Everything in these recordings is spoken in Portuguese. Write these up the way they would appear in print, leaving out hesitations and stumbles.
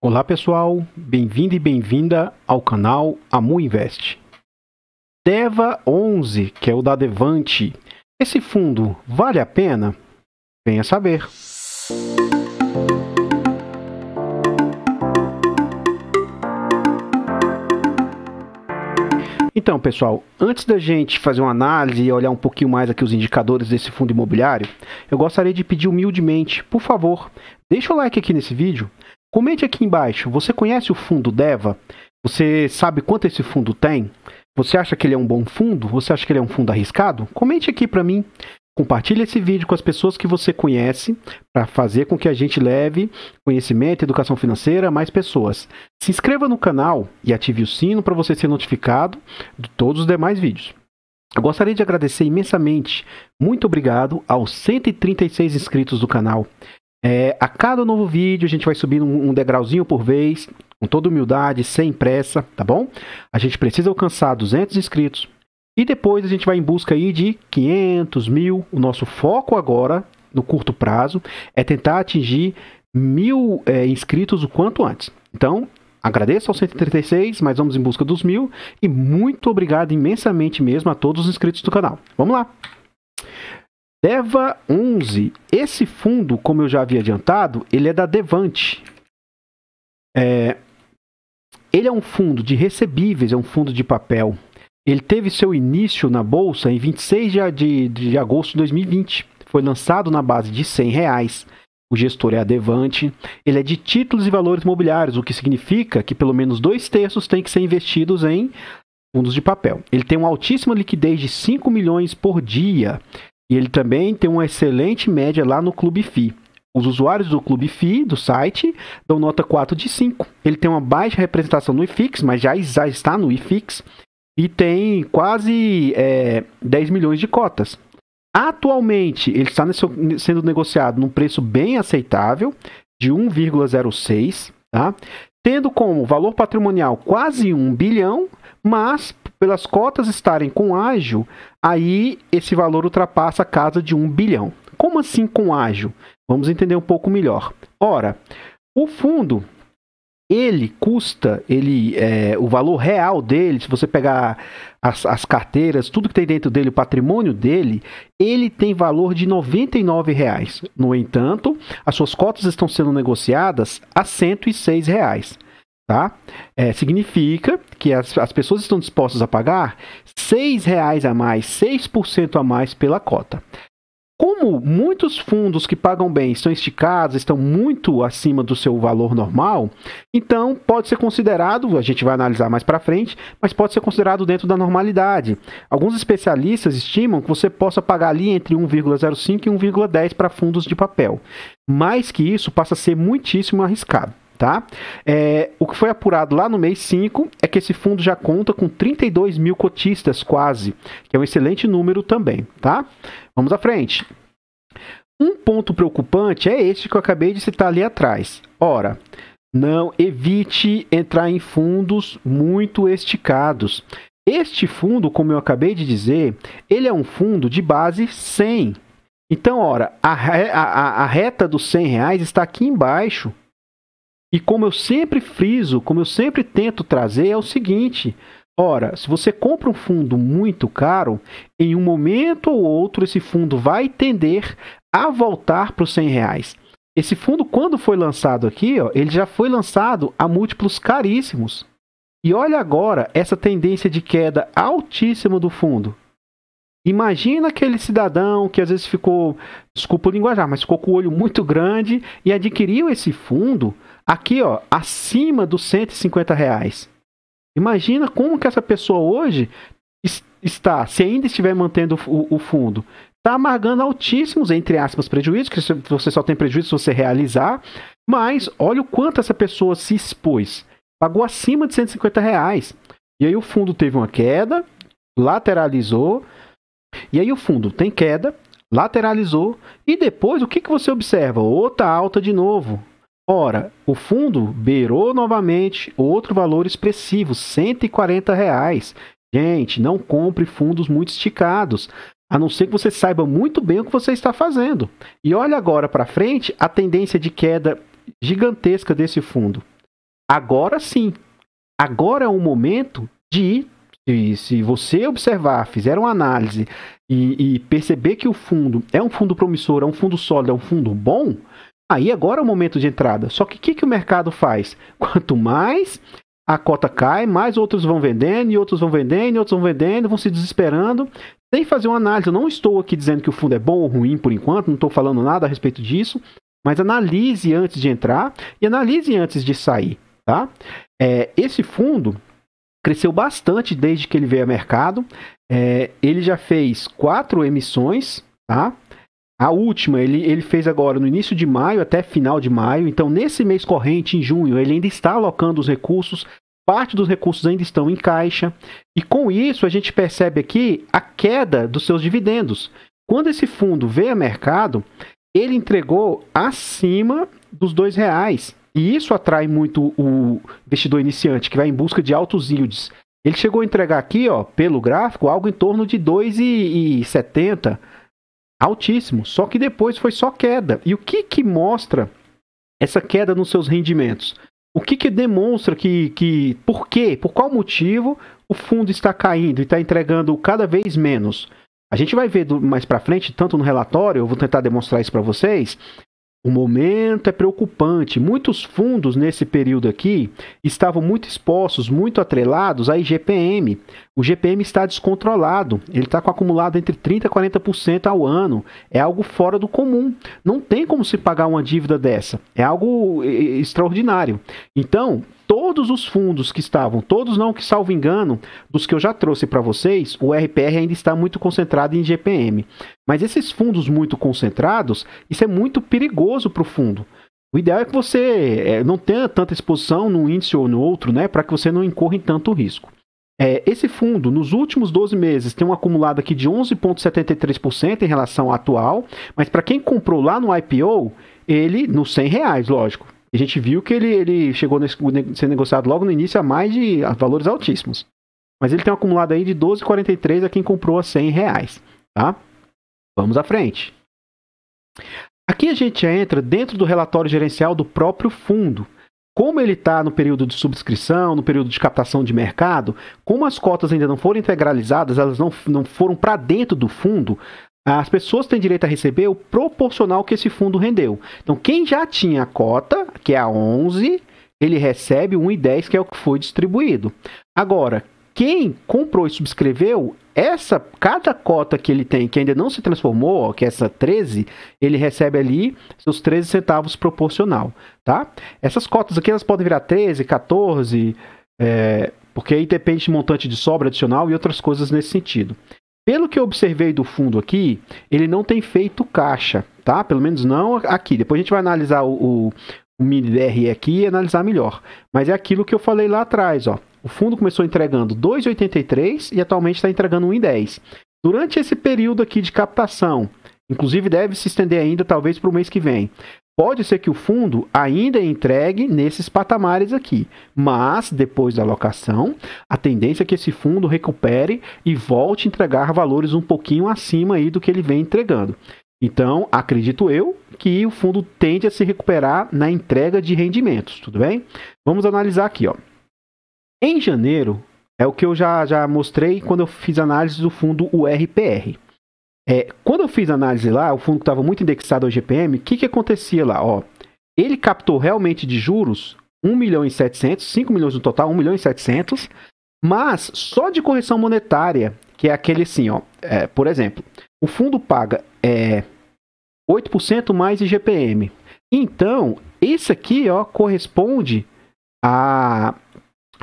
Olá pessoal, bem-vindo e bem-vinda ao canal Amu Invest. DEVA 11, que é o da Devante, esse fundo vale a pena? Venha saber. Então pessoal, antes da gente fazer uma análise e olhar um pouquinho mais aqui os indicadores desse fundo imobiliário, eu gostaria de pedir humildemente, por favor, deixa o like aqui nesse vídeo. Comente aqui embaixo, você conhece o fundo DEVA? Você sabe quanto esse fundo tem? Você acha que ele é um bom fundo? Você acha que ele é um fundo arriscado? Comente aqui para mim. Compartilhe esse vídeo com as pessoas que você conhece para fazer com que a gente leve conhecimento e educação financeira a mais pessoas. Se inscreva no canal e ative o sino para você ser notificado de todos os demais vídeos. Eu gostaria de agradecer imensamente, muito obrigado aos 136 inscritos do canal. A cada novo vídeo a gente vai subindo um degrauzinho por vez, com toda humildade, sem pressa, tá bom? A gente precisa alcançar 200 inscritos e depois a gente vai em busca aí de 500, 1000. O nosso foco agora, no curto prazo, é tentar atingir 1000 inscritos o quanto antes. Então, agradeço aos 136, mas vamos em busca dos 1000 e muito obrigado imensamente mesmo a todos os inscritos do canal. Vamos lá! DEVA 11, esse fundo, como eu já havia adiantado, ele é da Devante. Ele é um fundo de recebíveis, é um fundo de papel. Ele teve seu início na bolsa em 26 de agosto de 2020. Foi lançado na base de R$100. O gestor é a Devante. Ele é de títulos e valores imobiliários, o que significa que pelo menos 2/3 têm que ser investidos em fundos de papel. Ele tem uma altíssima liquidez de 5 milhões por dia. E ele também tem uma excelente média lá no Clube FI. Os usuários do Clube FI, do site, dão nota 4 de 5. Ele tem uma baixa representação no IFIX, mas já está no IFIX. E tem quase 10 milhões de cotas. Atualmente, ele está sendo negociado num preço bem aceitável, de 1,06, tá? Tendo como valor patrimonial quase 1 bilhão, mas pelas cotas estarem com ágio, aí esse valor ultrapassa a casa de 1 bilhão. Como assim com ágio? Vamos entender um pouco melhor. Ora, o fundo, ele custa, o valor real dele, se você pegar as carteiras, tudo que tem dentro dele, o patrimônio dele, ele tem valor de R$99. No entanto, as suas cotas estão sendo negociadas a R$106. Tá? Significa que as pessoas estão dispostas a pagar R$6 a mais, 6% a mais pela cota. Como muitos fundos que pagam bem estão esticados, estão muito acima do seu valor normal, então pode ser considerado, a gente vai analisar mais para frente, mas pode ser considerado dentro da normalidade. Alguns especialistas estimam que você possa pagar ali entre 1,05 e 1,10 para fundos de papel. Mais que isso, passa a ser muitíssimo arriscado. Tá? O que foi apurado lá no mês 5 é que esse fundo já conta com 32 mil cotistas quase, que é um excelente número também. Tá? Vamos à frente. Um ponto preocupante é este que eu acabei de citar ali atrás. Ora, não evite entrar em fundos muito esticados. Este fundo, como eu acabei de dizer, ele é um fundo de base 100. Então, ora, a reta dos R$100 está aqui embaixo. E como eu sempre friso, como eu sempre tento trazer, é o seguinte. Ora, se você compra um fundo muito caro, em um momento ou outro esse fundo vai tender a voltar para os R$100. Esse fundo, quando foi lançado aqui, ele já foi lançado a múltiplos caríssimos. E olha agora essa tendência de queda altíssima do fundo. Imagina aquele cidadão que às vezes ficou, desculpa o linguajar, mas ficou com o olho muito grande e adquiriu esse fundo aqui, acima dos R$150. Imagina como que essa pessoa hoje está, se ainda estiver mantendo o fundo, está amargando altíssimos, entre aspas, prejuízos, que você só tem prejuízo se você realizar, mas olha o quanto essa pessoa se expôs. Pagou acima de R$150. E aí o fundo teve uma queda, lateralizou. E aí o fundo tem queda, lateralizou e depois o que você observa? Outra alta de novo. Ora, o fundo beirou novamente outro valor expressivo, R$140. Gente, não compre fundos muito esticados, a não ser que você saiba muito bem o que você está fazendo. E olha agora para frente a tendência de queda gigantesca desse fundo. Agora sim, agora é o momento de, se você observar, fizer uma análise e perceber que o fundo é um fundo promissor, é um fundo sólido, é um fundo bom, aí agora é o momento de entrada. Só que o que o mercado faz? Quanto mais a cota cai, mais outros vão vendendo, e outros vão vendendo, e outros vão vendendo, vão se desesperando, sem fazer uma análise. Eu não estou aqui dizendo que o fundo é bom ou ruim por enquanto, não estou falando nada a respeito disso, mas analise antes de entrar e analise antes de sair, tá? Esse fundo cresceu bastante desde que ele veio ao mercado. Ele já fez 4 emissões, tá? A última ele fez agora no início de maio até final de maio. Então, nesse mês corrente, em junho, ele ainda está alocando os recursos. Parte dos recursos ainda estão em caixa. E com isso, a gente percebe aqui a queda dos seus dividendos. Quando esse fundo veio ao mercado, ele entregou acima dos R$2. E isso atrai muito o investidor iniciante, que vai em busca de altos yields. Ele chegou a entregar aqui, ó, pelo gráfico, algo em torno de 2,70. Altíssimo, só que depois foi só queda. E o que mostra essa queda nos seus rendimentos? O que demonstra por quê? Por qual motivo o fundo está caindo e está entregando cada vez menos? A gente vai ver mais para frente, tanto no relatório, eu vou tentar demonstrar isso para vocês. O momento é preocupante. Muitos fundos nesse período aqui estavam muito expostos, muito atrelados à IGPM. O GPM está descontrolado. Ele está com acumulado entre 30% e 40% ao ano. É algo fora do comum. Não tem como se pagar uma dívida dessa. É algo extraordinário. Então, todos os fundos que estavam, todos não, que salvo engano, dos que eu já trouxe para vocês, o RPR ainda está muito concentrado em GPM. Mas esses fundos muito concentrados, isso é muito perigoso para o fundo. O ideal é que você não tenha tanta exposição num índice ou no outro, né, para que você não incorra em tanto risco. Esse fundo, nos últimos 12 meses, tem um acumulado aqui de 11,73% em relação ao atual, mas para quem comprou lá no IPO, ele, nos R$100, lógico. A gente viu que ele chegou a ser negociado logo no início a valores altíssimos. Mas ele tem um acumulado aí de 12,43 a quem comprou a R$100, tá? Vamos à frente. Aqui a gente entra dentro do relatório gerencial do próprio fundo. Como ele está no período de subscrição, no período de captação de mercado, como as cotas ainda não foram integralizadas, elas não foram para dentro do fundo, as pessoas têm direito a receber o proporcional que esse fundo rendeu. Então, quem já tinha a cota, que é a 11, ele recebe 1,10, que é o que foi distribuído. Agora, quem comprou e subscreveu, cada cota que ele tem, que ainda não se transformou, ó, que é essa 13, ele recebe ali seus 13 centavos proporcional, tá? Essas cotas aqui, elas podem virar 13, 14, porque aí depende de montante de sobra adicional e outras coisas nesse sentido. Pelo que eu observei do fundo aqui, ele não tem feito caixa, tá? Pelo menos não aqui. Depois a gente vai analisar o mini DRE aqui e analisar melhor. Mas é aquilo que eu falei lá atrás, ó. O fundo começou entregando 2,83 e atualmente está entregando 1,10. Durante esse período aqui de captação, inclusive deve se estender ainda talvez para o mês que vem, pode ser que o fundo ainda entregue nesses patamares aqui, mas depois da alocação, a tendência é que esse fundo recupere e volte a entregar valores um pouquinho acima aí do que ele vem entregando. Então, acredito eu que o fundo tende a se recuperar na entrega de rendimentos, tudo bem? Vamos analisar aqui, ó. Em janeiro, é o que eu já mostrei quando eu fiz análise do fundo URPR. Quando eu fiz análise lá, o fundo estava muito indexado ao GPM, o que acontecia lá? Ó, ele captou realmente de juros 1 milhão e 700, 5 milhões no total, 1 milhão e 700, mas só de correção monetária, que é aquele assim, ó, por exemplo, o fundo paga 8% mais IGPM. Então, esse aqui, ó, corresponde à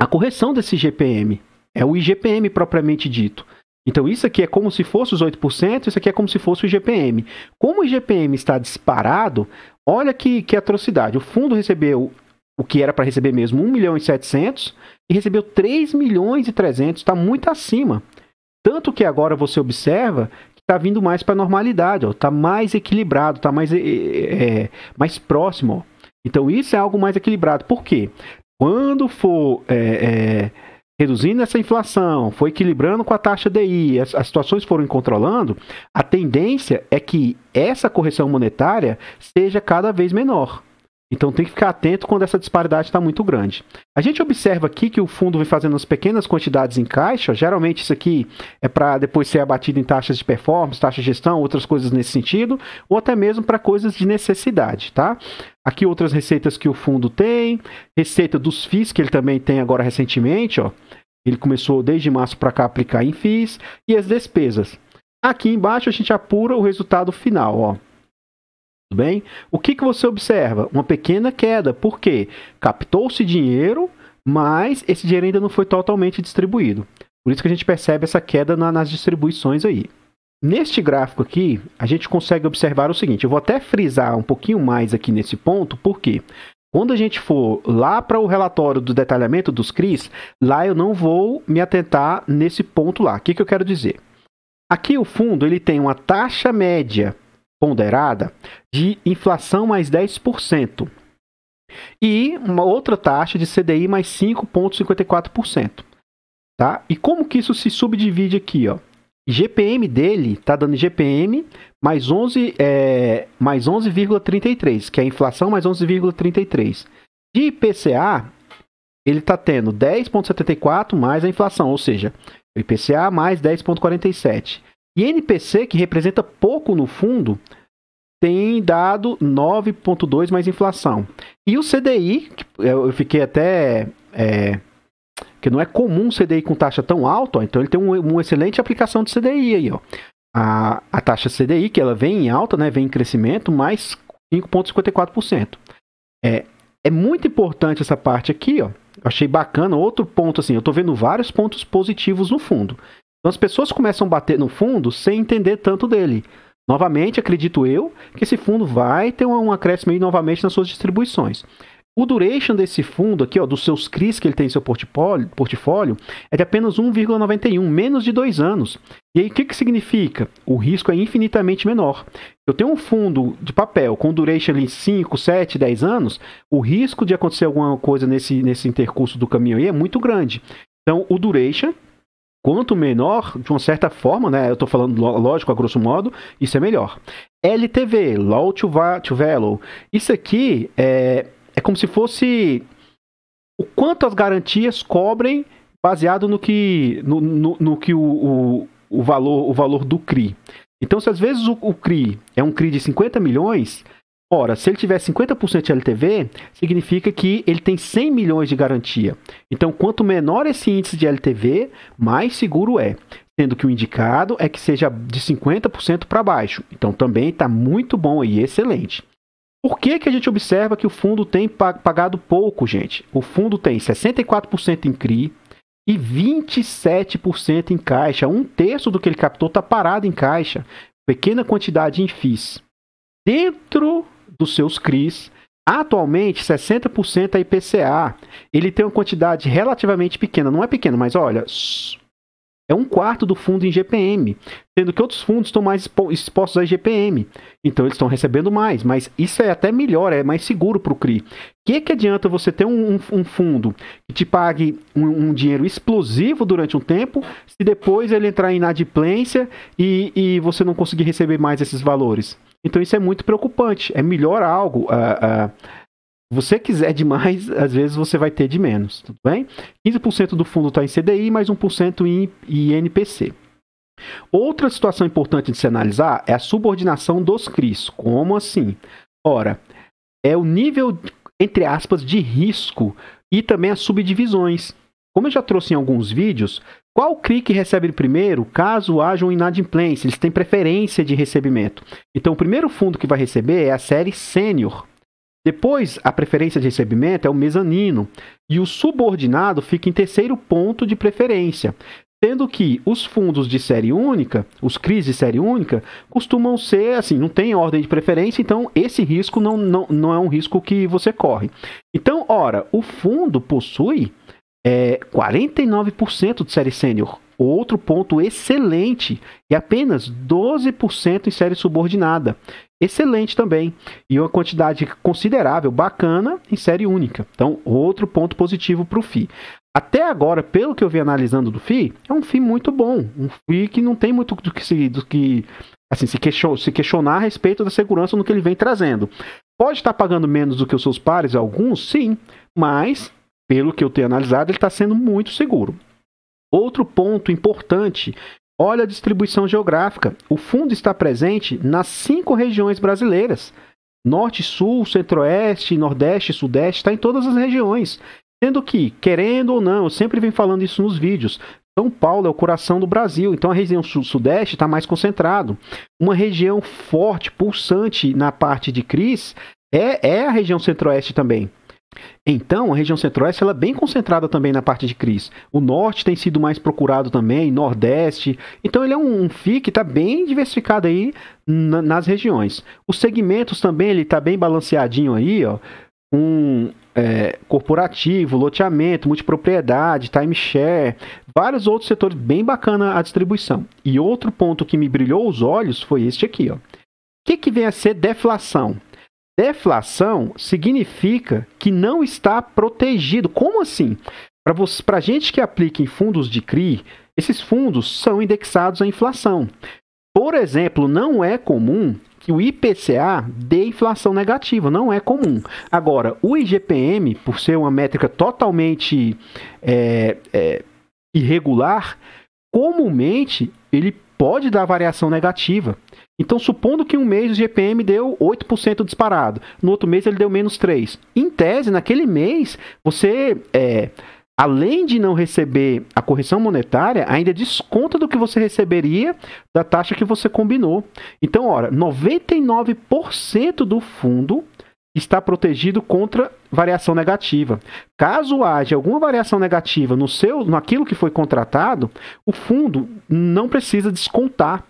correção desse IGPM. É o IGPM propriamente dito. Então, isso aqui é como se fosse os 8%, isso aqui é como se fosse o IGPM. Como o IGPM está disparado, olha que atrocidade. O fundo recebeu o que era para receber mesmo, 1 milhão e 700, e recebeu 3 milhões e 300, está muito acima. Tanto que agora você observa que está vindo mais para a normalidade, está mais equilibrado, está mais próximo. Ó. Então, isso é algo mais equilibrado. Por quê? Quando for reduzindo essa inflação, for equilibrando com a taxa DI, as situações foram controlando, a tendência é que essa correção monetária seja cada vez menor. Então tem que ficar atento quando essa disparidade está muito grande. A gente observa aqui que o fundo vem fazendo as pequenas quantidades em caixa. Geralmente isso aqui é para depois ser abatido em taxas de performance, taxa de gestão, outras coisas nesse sentido, ou até mesmo para coisas de necessidade, tá? Aqui outras receitas que o fundo tem, receita dos FIIs que ele também tem agora recentemente, ó. Ele começou desde março para cá a aplicar em FIIs, e as despesas. Aqui embaixo a gente apura o resultado final, ó. Tudo bem? O que você observa? Uma pequena queda. Por quê? Captou-se dinheiro, mas esse dinheiro ainda não foi totalmente distribuído. Por isso que a gente percebe essa queda nas distribuições aí. Neste gráfico aqui, a gente consegue observar o seguinte. Eu vou até frisar um pouquinho mais aqui nesse ponto, por quê? Quando a gente for lá para o relatório do detalhamento dos CRIs, lá eu não vou me atentar nesse ponto lá. O que eu quero dizer? Aqui o fundo ele tem uma taxa média ponderada de inflação mais 10% e uma outra taxa de CDI mais 5,54%. Tá? E como que isso se subdivide aqui? Ó? IGPM dele está dando IGPM mais 11,33, que é a inflação mais 11,33. De IPCA, ele está tendo 10,74 mais a inflação, ou seja, o IPCA mais 10,47. E NPC, que representa pouco no fundo, tem dado 9,2 mais inflação. E o CDI, eu fiquei até... que não é comum CDI com taxa tão alta, ó, então ele tem uma excelente aplicação de CDI aí, ó. A taxa CDI, que ela vem em alta, né, vem em crescimento, mais 5,54%. É muito importante essa parte aqui, ó. Eu achei bacana. Outro ponto, assim, eu tô vendo vários pontos positivos no fundo. Então as pessoas começam a bater no fundo sem entender tanto dele. Novamente, acredito eu que esse fundo vai ter um acréscimo aí novamente nas suas distribuições. O duration desse fundo aqui, ó, dos seus CRIs que ele tem em seu portfólio é de apenas 1,91, menos de 2 anos. E aí o que significa? O risco é infinitamente menor. Eu tenho um fundo de papel com duration ali 5, 7, 10 anos, o risco de acontecer alguma coisa nesse intercurso do caminho aí é muito grande. Então o duration, quanto menor, de uma certa forma, né, eu estou falando lógico, a grosso modo, isso é melhor. LTV, Low to Value, isso aqui é como se fosse o quanto as garantias cobrem baseado no que o valor do CRI. Então, se às vezes o CRI é um CRI de 50 milhões, ora, se ele tiver 50% de LTV, significa que ele tem 100 milhões de garantia. Então, quanto menor esse índice de LTV, mais seguro é. Sendo que o indicado é que seja de 50% para baixo. Então, também está muito bom e excelente. Por que a gente observa que o fundo tem pagado pouco, gente? O fundo tem 64% em CRI e 27% em caixa. 1/3 do que ele captou está parado em caixa. Pequena quantidade em FIIs. Dentro dos seus CRIs, atualmente 60% é IPCA. Ele tem uma quantidade relativamente pequena. Não é pequena, mas olha... é 1/4 do fundo em GPM, sendo que outros fundos estão mais expostos a IGPM. Então eles estão recebendo mais, mas isso é até melhor, é mais seguro para o CRI. O que adianta você ter um fundo que te pague um dinheiro explosivo durante um tempo, se depois ele entrar em inadimplência e você não conseguir receber mais esses valores? Então isso é muito preocupante. É melhor algo... você quiser demais, às vezes você vai ter de menos, tudo bem? 15% do fundo está em CDI, mais 1% em INPC. Outra situação importante de se analisar é a subordinação dos CRIs. Como assim? Ora, é o nível, entre aspas, de risco e também as subdivisões. Como eu já trouxe em alguns vídeos, qual CRI que recebe primeiro caso haja uma inadimplência? Eles têm preferência de recebimento. Então, o primeiro fundo que vai receber é a série Sênior. Depois, a preferência de recebimento é o mezanino, e o subordinado fica em terceiro ponto de preferência, sendo que os fundos de série única, os CRIs de série única, costumam ser, assim, não tem ordem de preferência, então esse risco não é um risco que você corre. Então, ora, o fundo possui 49% de série sênior, outro ponto excelente, e apenas 12% em série subordinada. Excelente também. E uma quantidade considerável, bacana, em série única. Então, outro ponto positivo para o FII. Até agora, pelo que eu vi analisando do FII, é um FII muito bom. Um FII que não tem muito do que se questionar a respeito da segurança no que ele vem trazendo. Pode estar pagando menos do que os seus pares, alguns, sim, mas, pelo que eu tenho analisado, ele está sendo muito seguro. Outro ponto importante, olha a distribuição geográfica. O fundo está presente nas 5 regiões brasileiras. Norte, Sul, Centro-Oeste, Nordeste, Sudeste, está em todas as regiões. Sendo que, querendo ou não, eu sempre venho falando isso nos vídeos, São Paulo é o coração do Brasil, então a região Sudeste está mais concentrado. Uma região forte, pulsante na parte de CRIs é a região Centro-Oeste também. Então, a região Centro-Oeste ela é bem concentrada também na parte de CRIs. O Norte tem sido mais procurado também, Nordeste. Então, ele é um FII que está bem diversificado aí nas regiões. Os segmentos também, ele está bem balanceadinho aí, ó. Corporativo, loteamento, multipropriedade, timeshare, vários outros setores, bem bacana a distribuição. E outro ponto que me brilhou os olhos foi este aqui, ó. O que vem a ser deflação? Deflação significa que não está protegido. Como assim? Para gente que aplica em fundos de CRI, esses fundos são indexados à inflação. Por exemplo, não é comum que o IPCA dê inflação negativa, não é comum. Agora, o IGPM, por ser uma métrica totalmente irregular, comumente ele pode dar variação negativa. Então, supondo que um mês o IGPM deu 8% disparado, no outro mês ele deu menos 3%. Em tese, naquele mês, você, além de não receber a correção monetária, ainda desconta do que você receberia da taxa que você combinou. Então, 99% do fundo está protegido contra variação negativa. Caso haja alguma variação negativa naquilo que foi contratado, o fundo não precisa descontar.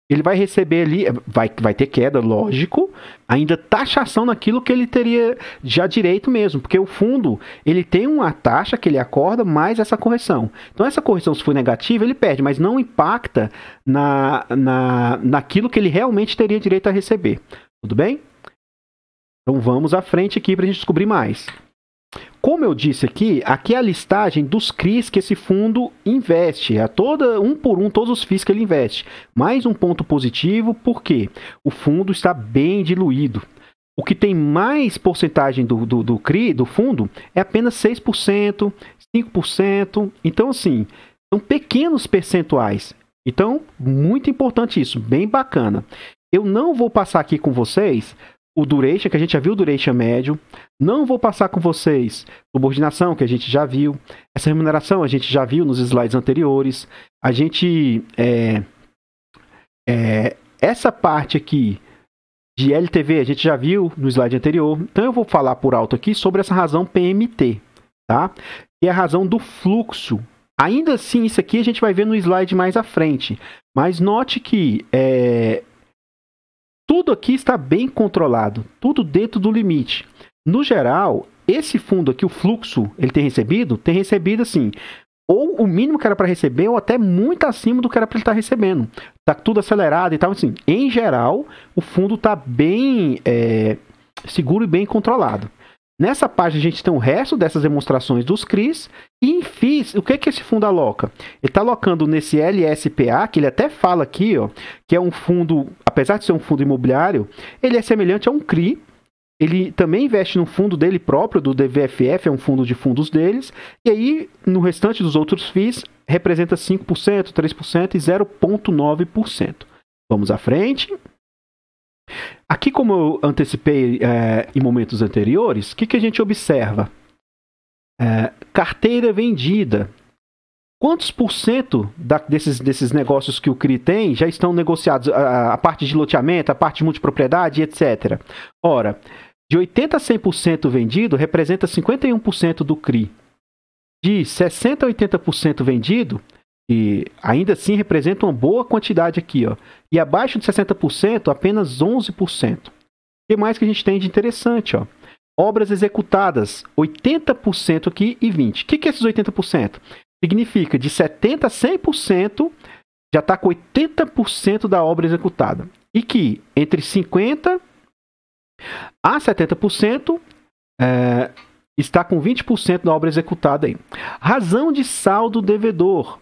Ele vai receber ali, vai ter queda, lógico, ainda taxação naquilo que ele teria já direito mesmo, porque o fundo, ele tem uma taxa que ele acorda mais essa correção. Então, essa correção, se for negativa, ele perde, mas não impacta naquilo que ele realmente teria direito a receber. Tudo bem? Então, vamos à frente aqui para a gente descobrir mais. Como eu disse aqui é a listagem dos CRIs que esse fundo investe. Um por um, todos os FIIs que ele investe. Mais um ponto positivo, porque o fundo está bem diluído. O que tem mais porcentagem do CRI, do fundo, é apenas 6%, 5%. Então, assim, são pequenos percentuais. Então, muito importante isso, bem bacana. Eu não vou passar aqui com vocês o duration, que a gente já viu o duration médio. Não vou passar com vocês subordinação, que a gente já viu. Essa remuneração a gente já viu nos slides anteriores. A gente... essa parte aqui de LTV a gente já viu no slide anterior. Então eu vou falar por alto aqui sobre essa razão PMT, tá? Que é a razão do fluxo. Ainda assim, isso aqui a gente vai ver no slide mais à frente. Mas note que... tudo aqui está bem controlado, tudo dentro do limite. No geral, esse fundo aqui, o fluxo, ele tem recebido assim, ou o mínimo que era para receber, ou até muito acima do que era para ele estar recebendo. Está tudo acelerado e tal, assim. Em geral, o fundo está bem seguro e bem controlado. Nessa página a gente tem o resto dessas demonstrações dos CRIs. E em FIIs, o que esse fundo aloca? Ele está alocando nesse LSPA, que ele até fala aqui, ó, que é um fundo, apesar de ser um fundo imobiliário, ele é semelhante a um CRI. Ele também investe no fundo dele próprio, do DVFF, é um fundo de fundos deles. E aí, no restante dos outros FIIs, representa 5%, 3% e 0,9%. Vamos à frente. Aqui, como eu antecipei em momentos anteriores, o que a gente observa? Carteira vendida. Quantos por cento desses negócios que o CRI tem já estão negociados? A parte de loteamento, a parte de multipropriedade, etc. Ora, de 80% a 100% vendido, representa 51% do CRI. De 60% a 80% vendido, e ainda assim representa uma boa quantidade aqui, ó. E abaixo de 60%, apenas 11%. O que mais que a gente tem de interessante, ó? Obras executadas, 80% aqui e 20%. O que é esses 80%? Significa de 70% a 100% já está com 80% da obra executada. E que entre 50% a 70% está com 20% da obra executada aí. Razão de saldo devedor.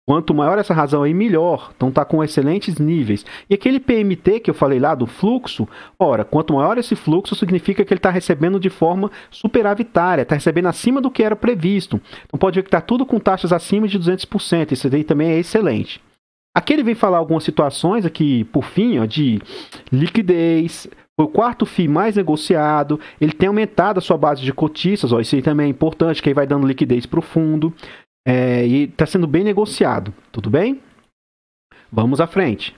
Quanto maior essa razão aí, melhor. Então tá com excelentes níveis. E aquele PMT que eu falei lá do fluxo, ora, quanto maior esse fluxo, significa que ele está recebendo de forma superavitária, está recebendo acima do que era previsto. Então pode ver que está tudo com taxas acima de 200%. Isso daí também é excelente. Aqui ele vem falar algumas situações aqui, por fim, ó, de liquidez. Foi o quarto FII mais negociado. Ele tem aumentado a sua base de cotistas. Ó, isso aí também é importante, que aí vai dando liquidez para o fundo. E está sendo bem negociado, tudo bem? Vamos à frente.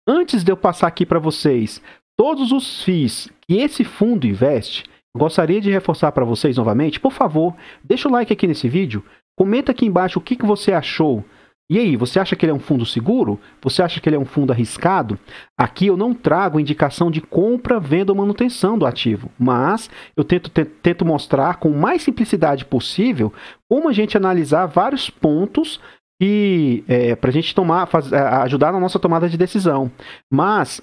Antes de eu passar aqui para vocês todos os FIIs que esse fundo investe, eu gostaria de reforçar para vocês novamente, por favor, deixa o like aqui nesse vídeo, comenta aqui embaixo o que você achou. E aí, você acha que ele é um fundo seguro? Você acha que ele é um fundo arriscado? Aqui eu não trago indicação de compra, venda ou manutenção do ativo, mas eu tento mostrar com mais simplicidade possível como a gente analisar vários pontos para a gente ajudar na nossa tomada de decisão. Mas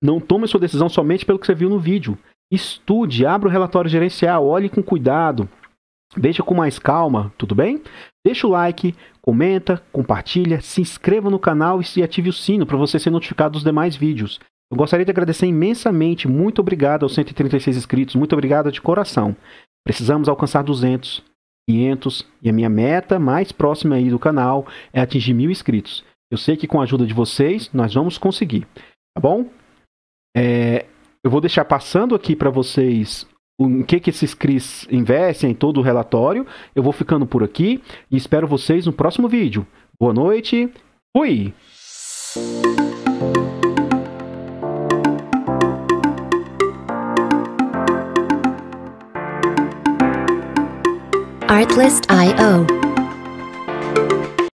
não tome sua decisão somente pelo que você viu no vídeo. Estude, abra o relatório gerencial, olhe com cuidado. Veja com mais calma, tudo bem? Deixa o like, comenta, compartilha, se inscreva no canal e ative o sino para você ser notificado dos demais vídeos. Eu gostaria de agradecer imensamente, muito obrigado aos 136 inscritos, muito obrigado de coração. Precisamos alcançar 200, 500 e a minha meta mais próxima aí do canal é atingir 1000 inscritos. Eu sei que com a ajuda de vocês nós vamos conseguir, tá bom? Eu vou deixar passando aqui para vocês em que esses CRIs investem em todo o relatório. Eu vou ficando por aqui e espero vocês no próximo vídeo. Boa noite, fui! Artlist.io